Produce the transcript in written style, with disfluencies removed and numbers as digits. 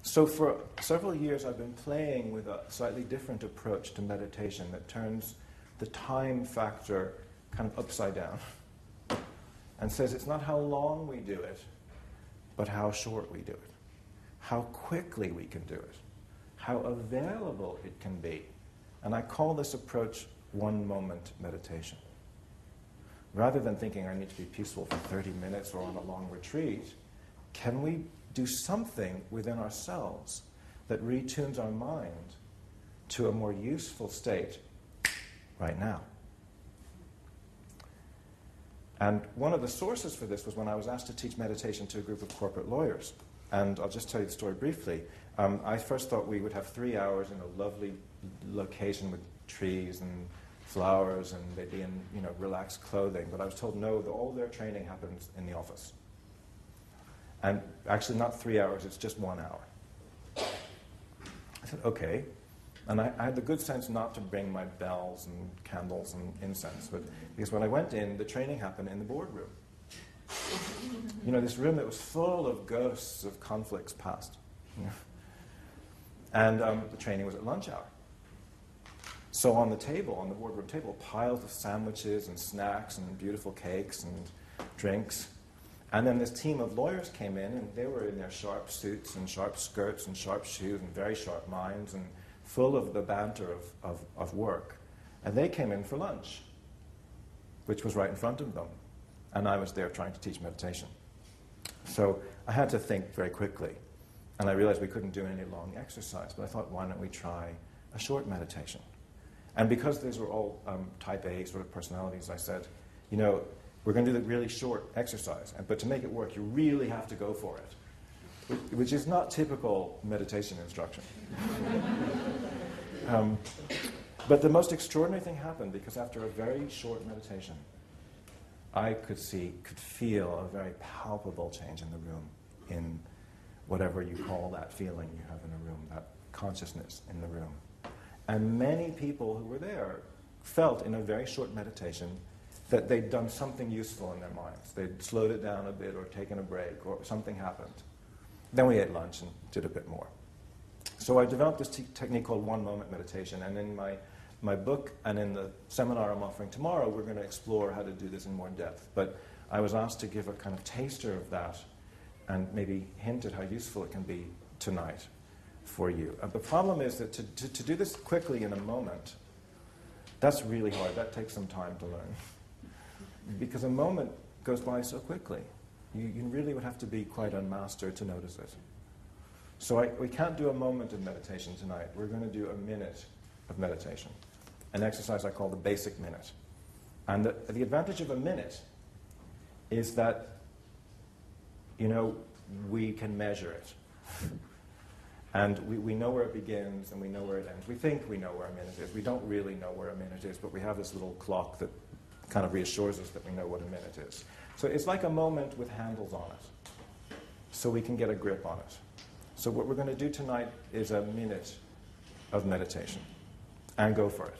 So for several years I've been playing with a slightly different approach to meditation that turns the time factor kind of upside down and says it's not how long we do it, but how short we do it, how quickly we can do it, how available it can be. And I call this approach one-moment meditation. Rather than thinking I need to be peaceful for 30 minutes or on a long retreat, can we do something within ourselves that retunes our mind to a more useful state right now? And one of the sources for this was when I was asked to teach meditation to a group of corporate lawyers. And I'll just tell you the story briefly. I first thought we would have 3 hours in a lovely location with trees and flowers, and they'd be in relaxed clothing. But I was told, no, all their training happens in the office. And actually not 3 hours, it's just 1 hour. I said, okay. And I had the good sense not to bring my bells and candles and incense, because when I went in, the training happened in the boardroom. This room that was full of ghosts of conflicts past. And the training was at lunch hour. So on the table, on the boardroom table, piles of sandwiches and snacks and beautiful cakes and drinks. And then this team of lawyers came in, and they were in their sharp suits and sharp skirts and sharp shoes and very sharp minds and full of the banter of work. And they came in for lunch, which was right in front of them. And I was there trying to teach meditation. So I had to think very quickly. And I realized we couldn't do any long exercise. But I thought, why don't we try a short meditation? And because these were all type A sort of personalities, I said, we're going to do the really short exercise. But to make it work, you really have to go for it, which is not typical meditation instruction. But the most extraordinary thing happened, because after a very short meditation, I could feel a very palpable change in the room, in whatever you call that feeling you have in a room, that consciousness in the room. And many people who were there felt in a very short meditation that they'd done something useful in their minds. They'd slowed it down a bit or taken a break or something happened. Then we ate lunch and did a bit more. So I developed this technique called one-moment meditation, and in my book and in the seminar I'm offering tomorrow, we're going to explore how to do this in more depth. But I was asked to give a kind of taster of that and maybe hint at how useful it can be tonight for you. The problem is that to do this quickly in a moment, that's really hard. That takes some time to learn. Because a moment goes by so quickly. You really would have to be quite a master to notice it. So we can't do a moment of meditation tonight. We're going to do a minute of meditation, an exercise I call the basic minute. And the advantage of a minute is that, we can measure it. And we know where it begins and we know where it ends. We think we know where a minute is. We don't really know where a minute is, but we have this little clock that kind of reassures us that we know what a minute is. So it's like a moment with handles on it, so we can get a grip on it. So what we're going to do tonight is a minute of meditation, and go for it.